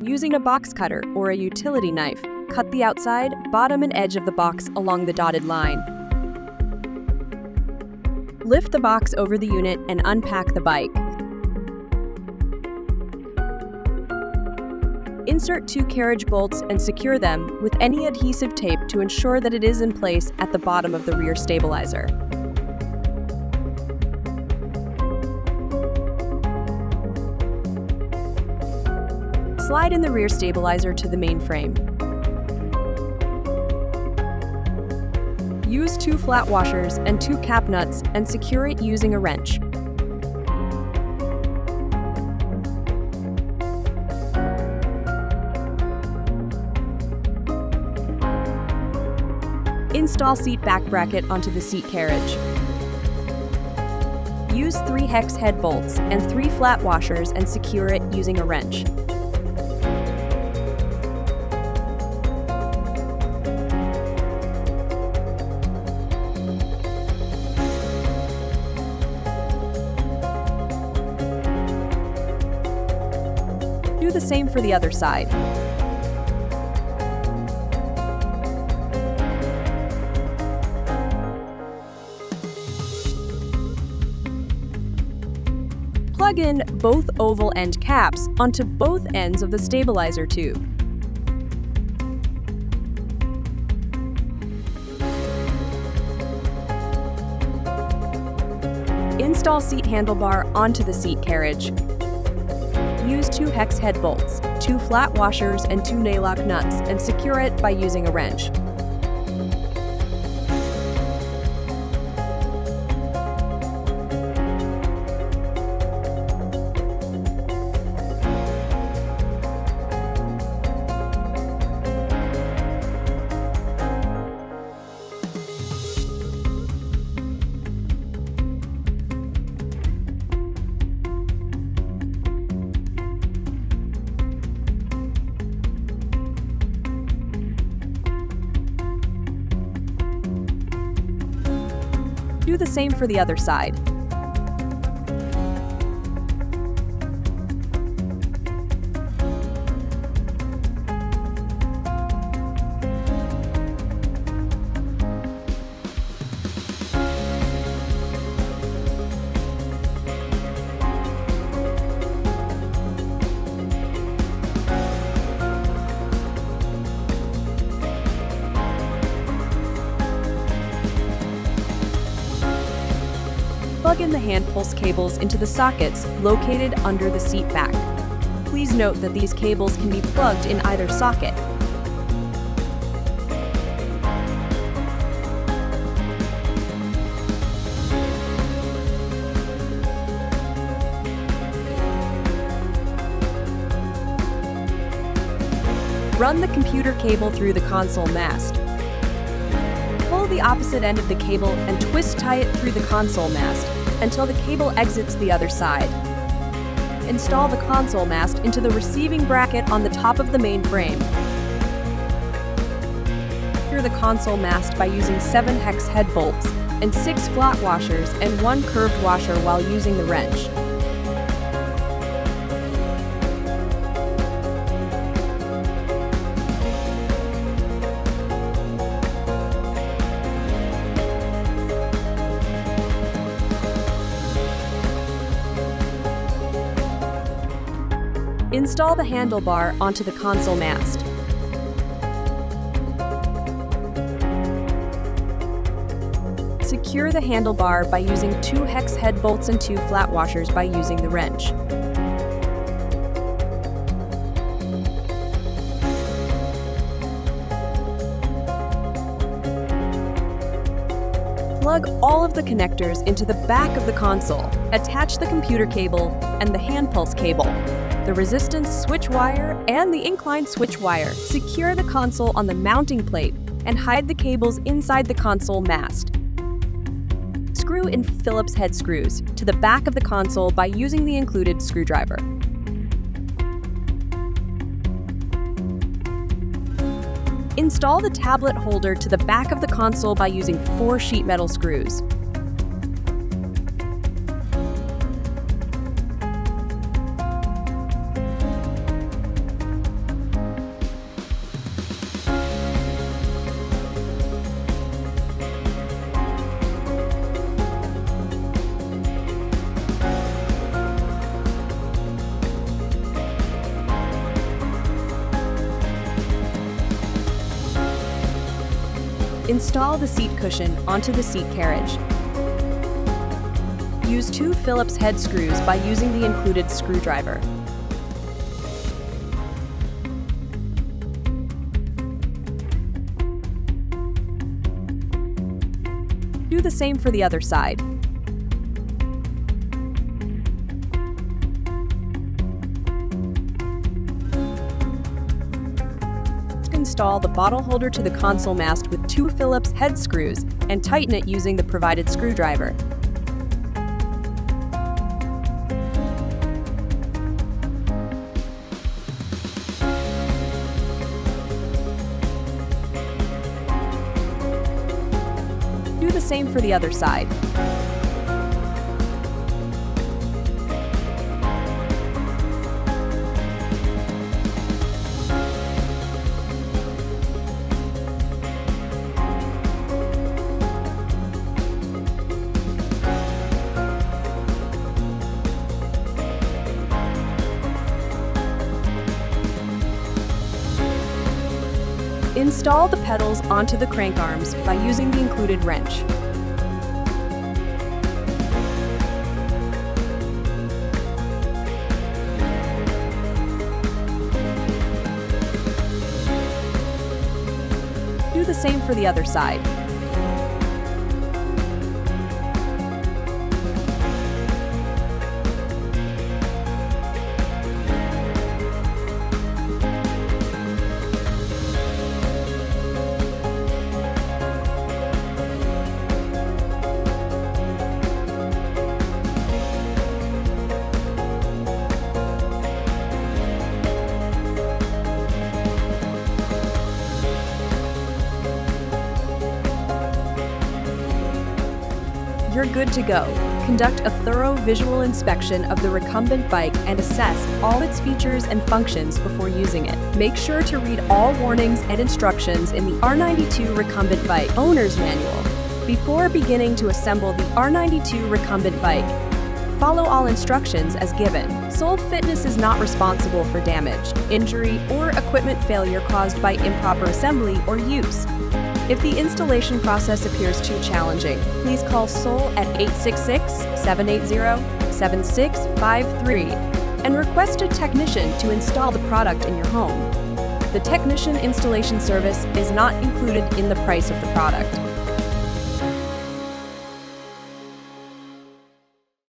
Using a box cutter or a utility knife, cut the outside, bottom, and edge of the box along the dotted line. Lift the box over the unit and unpack the bike. Insert 2 carriage bolts and secure them with any adhesive tape to ensure that it is in place at the bottom of the rear stabilizer. Slide in the rear stabilizer to the main frame. Use 2 flat washers and 2 cap nuts and secure it using a wrench. Install seat back bracket onto the seat carriage. Use 3 hex head bolts and 3 flat washers and secure it using a wrench. Do the same for the other side. Plug in both oval end caps onto both ends of the stabilizer tube. Install seat handlebar onto the seat carriage. Use 2 hex head bolts, 2 flat washers, and 2 nail-lock nuts and secure it by using a wrench. Do the same for the other side. Plug in the hand pulse cables into the sockets located under the seat back. Please note that these cables can be plugged in either socket. Run the computer cable through the console mast. Pull the opposite end of the cable and twist tie it through the console mast until the cable exits the other side. Install the console mast into the receiving bracket on the top of the main frame. Secure the console mast by using 7 hex head bolts and 6 flat washers and 1 curved washer while using the wrench. Install the handlebar onto the console mast. Secure the handlebar by using 2 hex head bolts and 2 flat washers by using the wrench. Plug all of the connectors into the back of the console. Attach the computer cable and the hand pulse cable, the resistance switch wire, and the incline switch wire. Secure the console on the mounting plate and hide the cables inside the console mast. Screw in Phillips head screws to the back of the console by using the included screwdriver. Install the tablet holder to the back of the console by using 4 sheet metal screws. Install the seat cushion onto the seat carriage. Use 2 Phillips head screws by using the included screwdriver. Do the same for the other side. Install the bottle holder to the console mast with 2 Phillips head screws and tighten it using the provided screwdriver. Do the same for the other side. Install the pedals onto the crank arms by using the included wrench. Do the same for the other side. You're good to go. Conduct a thorough visual inspection of the Recumbent bike and assess all its features and functions before using it. Make sure to read all warnings and instructions in the R92 Recumbent Bike Owner's Manual before beginning to assemble the R92 Recumbent bike. Follow all instructions as given. Sole Fitness is not responsible for damage, injury, or equipment failure caused by improper assembly or use. If the installation process appears too challenging, please call Sol at 866-780-7653 and request a technician to install the product in your home. The technician installation service is not included in the price of the product.